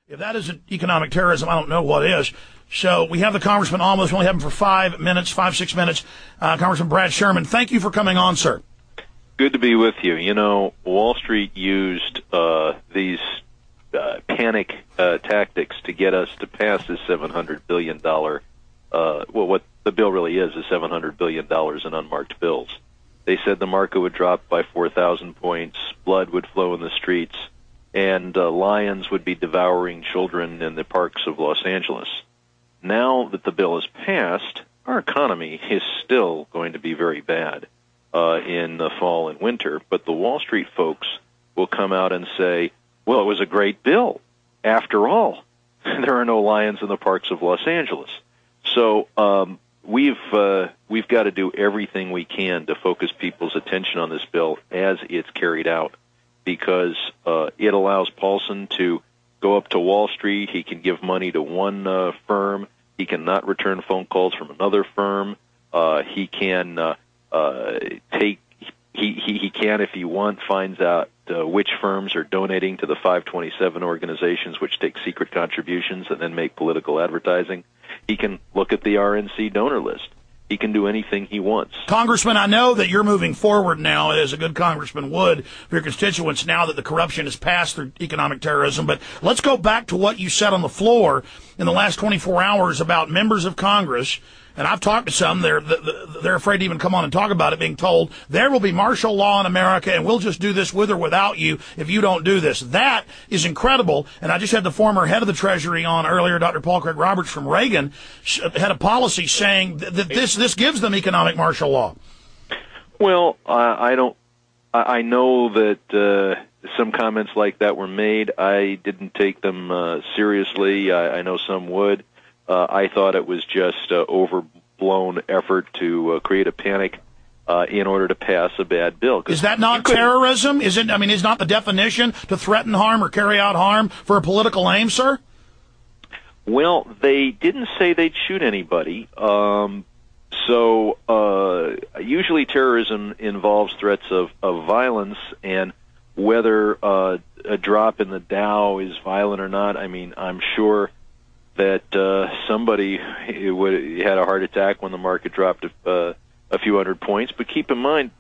If that isn't economic terrorism, I don't know what is. So we have the congressman almost. We only have him for 5 minutes, 6 minutes. Congressman Brad Sherman, thank you for coming on, sir. Good to be with you. You know, Wall Street used these panic tactics to get us to pass this $700 billion, what the bill really is $700 billion in unmarked bills. They said the market would drop by 4,000 points, blood would flow in the streets, and lions would be devouring children in the parks of Los Angeles. Now that the bill is passed, our economy is still going to be very bad in the fall and winter, but the Wall Street folks will come out and say, well, it was a great bill. After all, there are no lions in the parks of Los Angeles. So we've got to do everything we can to focus people's attention on this bill as it's carried out, because it allows Paulson to go up to Wall Street. He can give money to one firm. He cannot return phone calls from another firm. He can he can, if he wants, finds out which firms are donating to the 527 organizations, which take secret contributions and then make political advertising. He can look at the RNC donor list. He can do anything he wants. Congressman, I know that you're moving forward now, as a good congressman would, for your constituents now that the corruption is passed through economic terrorism. But let's go back to what you said on the floor in the last 24 hours about members of Congress. And I've talked to some. They're afraid to even come on and talk about it, being told there will be martial law in America, and we'll just do this with or without you if you don't do this. That is incredible. And I just had the former head of the Treasury on earlier, Dr. Paul Craig Roberts from Reagan, had a policy saying that this gives them economic martial law. Well, I know that some comments like that were made. I didn't take them seriously. I know some would. I thought it was just overblown effort to create a panic in order to pass a bad bill. Is that not terrorism? Is it? I mean, is not the definition to threaten harm or carry out harm for a political aim, sir? Well, they didn't say they'd shoot anybody. So usually terrorism involves threats of violence, and whether a drop in the Dow is violent or not, I mean, I'm sure that somebody had a heart attack when the market dropped a few hundred points. But keep in mind,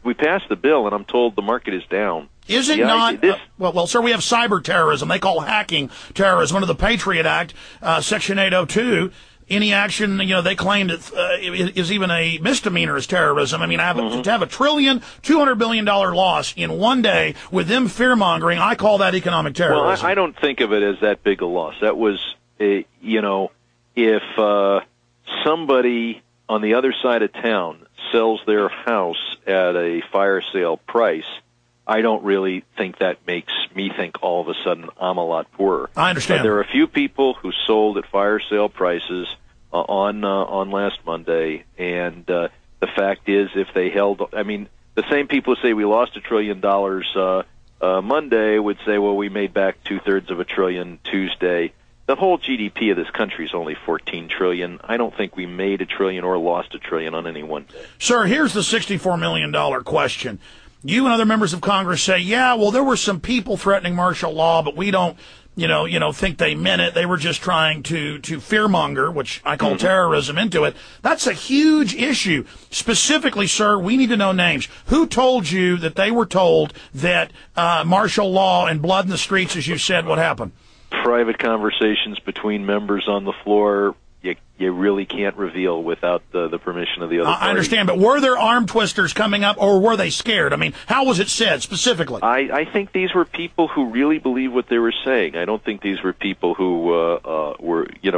we passed the bill, and I'm told the market is down. Is it not? Well, sir, we have cyber terrorism. They call hacking terrorism. Under the Patriot Act, Section 802, any action, they claim that is even a misdemeanor is terrorism. I mean, to have $1 trillion, $200 billion loss in one day with them fear-mongering, I call that economic terrorism. Well, I don't think of it as that big a loss. That was, if somebody on the other side of town sells their house at a fire sale price, I don't really think that makes me think all of a sudden I'm a lot poorer. I understand. But there are a few people who sold at fire sale prices on last Monday, and the fact is, if they held, I mean, the same people who say we lost $1 trillion Monday would say, well, we made back $2/3 of $1 trillion Tuesday. The whole GDP of this country is only $14 trillion. I don't think we made $1 trillion or lost $1 trillion on any one day. Sir, here's the $64 million question. You and other members of Congress say, yeah, well, there were some people threatening martial law, but we don't, think they meant it. They were just trying to fearmonger, which I call terrorism, into it. That's a huge issue. Specifically, sir, we need to know names. Who told you that they were told that martial law and blood in the streets, as you said, would happen? Private conversations between members on the floor, you really can't reveal without the permission of the other party. I understand, but were there arm twisters coming up, or were they scared? I mean, how was it said specifically? I think these were people who really believed what they were saying. I don't think these were people who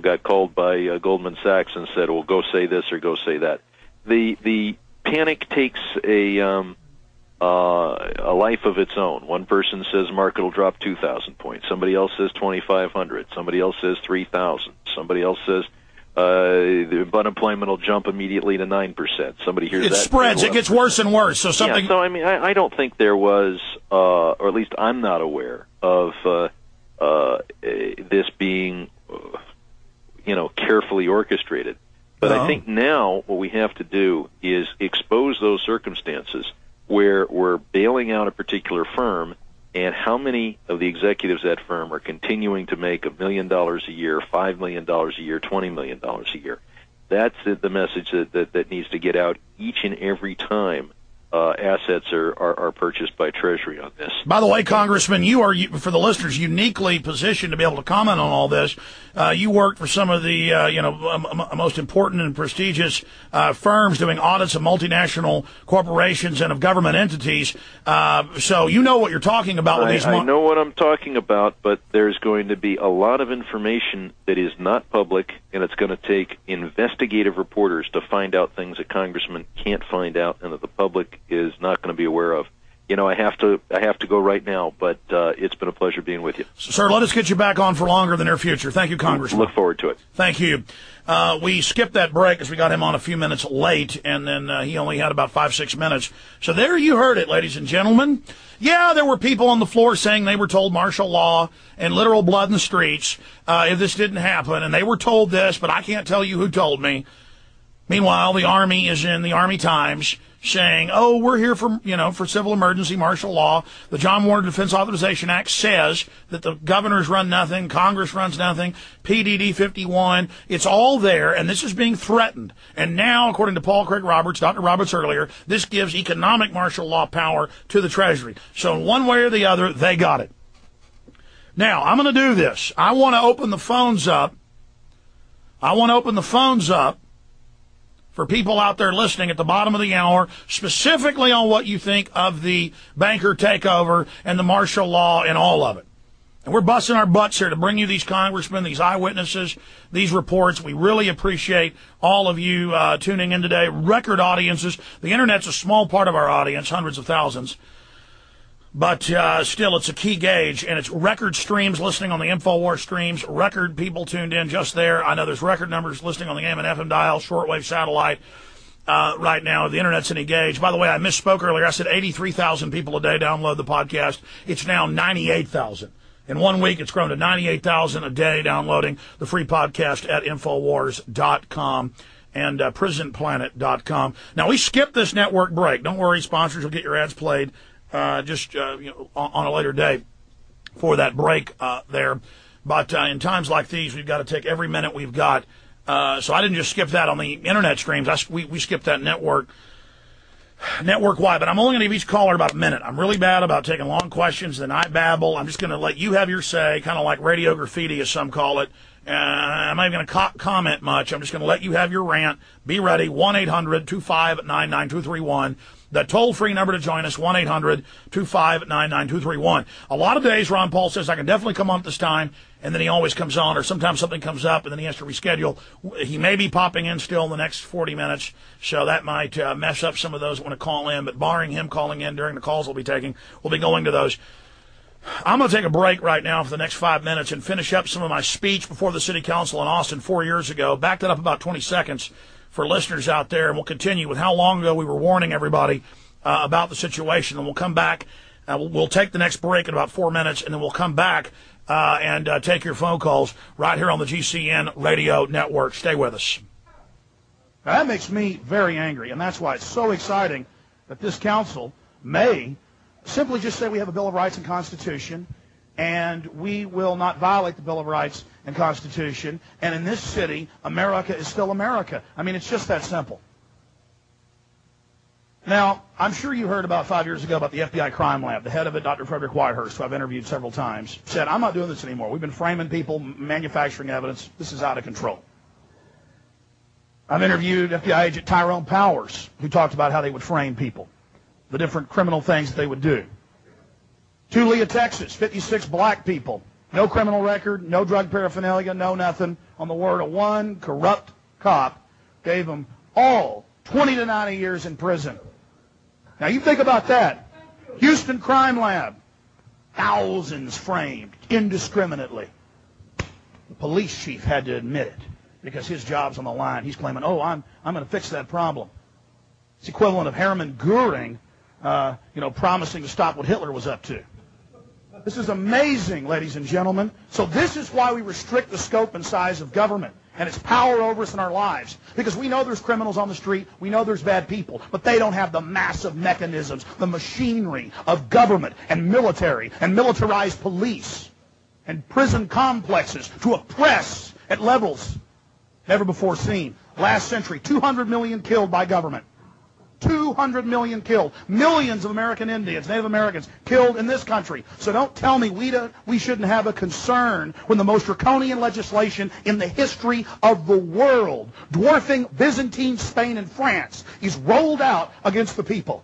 got called by Goldman Sachs and said, well, go say this or go say that. The panic takes a life of its own. One person says market will drop 2,000 points. Somebody else says 2,500. Somebody else says 3,000. Somebody else says the unemployment will jump immediately to 9%. Somebody hears that. It spreads. It gets worse and worse. So something. Yeah, so I mean, I don't think there was, or at least I'm not aware of this being, carefully orchestrated. But I think now what we have to do is expose those circumstances where we're bailing out a particular firm And how many of the executives at that firm are continuing to make $1 million a year, $5 million a year, $20 million a year? That's the message that needs to get out each and every time assets are purchased by Treasury on this. By the way, Congressman, you are, for the listeners, uniquely positioned to be able to comment on all this. You worked for some of the most important and prestigious firms doing audits of multinational corporations and of government entities. So you know what you're talking about with these. I know what I'm talking about, but there's going to be a lot of information that is not public, and it's going to take investigative reporters to find out things that congressmen can't find out and that the public is not going to be aware of. You know, I have to go right now, but it's been a pleasure being with you. Sir, let us get you back on for longer in the near future. Thank you, Congressman. Look forward to it. Thank you. We skipped that break because we got him on a few minutes late, and then he only had about 5-6 minutes. So there you heard it, ladies and gentlemen. Yeah, there were people on the floor saying they were told martial law and literal blood in the streets if this didn't happen, and they were told this, but I can't tell you who told me. Meanwhile, the Army is in the Army Times saying, oh, we're here for civil emergency martial law. The John Warner Defense Authorization Act says that the governors run nothing, Congress runs nothing, PDD 51, it's all there, and this is being threatened. And now, according to Paul Craig Roberts, Dr. Roberts earlier, this gives economic martial law power to the Treasury. So in one way or the other, they got it. Now, I'm going to do this. I want to open the phones up. For people out there listening at the bottom of the hour, specifically on what you think of the banker takeover and the martial law and all of it. And we're busting our butts here to bring you these congressmen, these eyewitnesses, these reports. We really appreciate all of you tuning in today. Record audiences. The Internet's a small part of our audience, hundreds of thousands. But still, it's a key gauge, and it's record streams listening on the InfoWars streams, record people tuned in just there. I know there's record numbers listening on the AM and FM dial, shortwave satellite right now. The Internet's an engaged. By the way, I misspoke earlier. I said 83,000 people a day download the podcast. It's now 98,000. In 1 week, it's grown to 98,000 a day downloading the free podcast at InfoWars.com. and PrisonPlanet.com. Now, we skipped this network break. Don't worry, sponsors will get your ads played on a later day for that break there. But in times like these, we've got to take every minute we've got. So I didn't just skip that on the Internet streams. We skipped that network-wide. But I'm only going to give each caller about a minute. I'm really bad about taking long questions, then I babble. I'm just going to let you have your say, kind of like radio graffiti, as some call it. I'm not even going to comment much. I'm just going to let you have your rant. Be ready, 1-800-259-9231. The toll-free number to join us, 1-800-259-9231. A lot of days, Ron Paul says, I can definitely come on at this time, and then he always comes on, or sometimes something comes up, and then he has to reschedule. He may be popping in still in the next 40 minutes, so that might mess up some of those that want to call in, but barring him calling in during the calls we'll be taking, we'll be going to those. I'm going to take a break right now for the next 5 minutes and finish up some of my speech before the City Council in Austin 4 years ago. Back that up about 20 seconds for listeners out there, and we'll continue with how long ago we were warning everybody about the situation. And we'll come back. We'll take the next break in about 4 minutes, and then we'll come back and take your phone calls right here on the GCN Radio Network. Stay with us. Now, that makes me very angry, and that's why it's so exciting that this council may simply just say we have a Bill of Rights and Constitution, and we will not violate the Bill of Rights and Constitution, and in this city, America is still America. I mean, it's just that simple. Now, I'm sure you heard about 5 years ago about the FBI crime lab. The head of it, Dr. Frederick Whitehurst, who I've interviewed several times, said, I'm not doing this anymore. We've been framing people, manufacturing evidence. This is out of control. I've interviewed FBI agent Tyrone Powers, who talked about how they would frame people, the different criminal things that they would do. Tulia, Texas, 56 black people. No criminal record, no drug paraphernalia, no nothing. On the word of one corrupt cop, gave them all 20 to 90 years in prison. Now you think about that. Houston Crime Lab, thousands framed indiscriminately. The police chief had to admit it because his job's on the line. He's claiming, oh, I'm going to fix that problem. It's equivalent of Hermann Goering, promising to stop what Hitler was up to. This is amazing, ladies and gentlemen. So this is why we restrict the scope and size of government. and its power over us in our lives. Because we know there's criminals on the street, we know there's bad people, but they don't have the massive mechanisms, the machinery of government and military and militarized police and prison complexes to oppress at levels never before seen. Last century, 200 million killed by government. 200 million killed. Millions of American Indians, Native Americans, killed in this country. So don't tell me we shouldn't have a concern when the most draconian legislation in the history of the world, dwarfing Byzantine Spain and France, is rolled out against the people.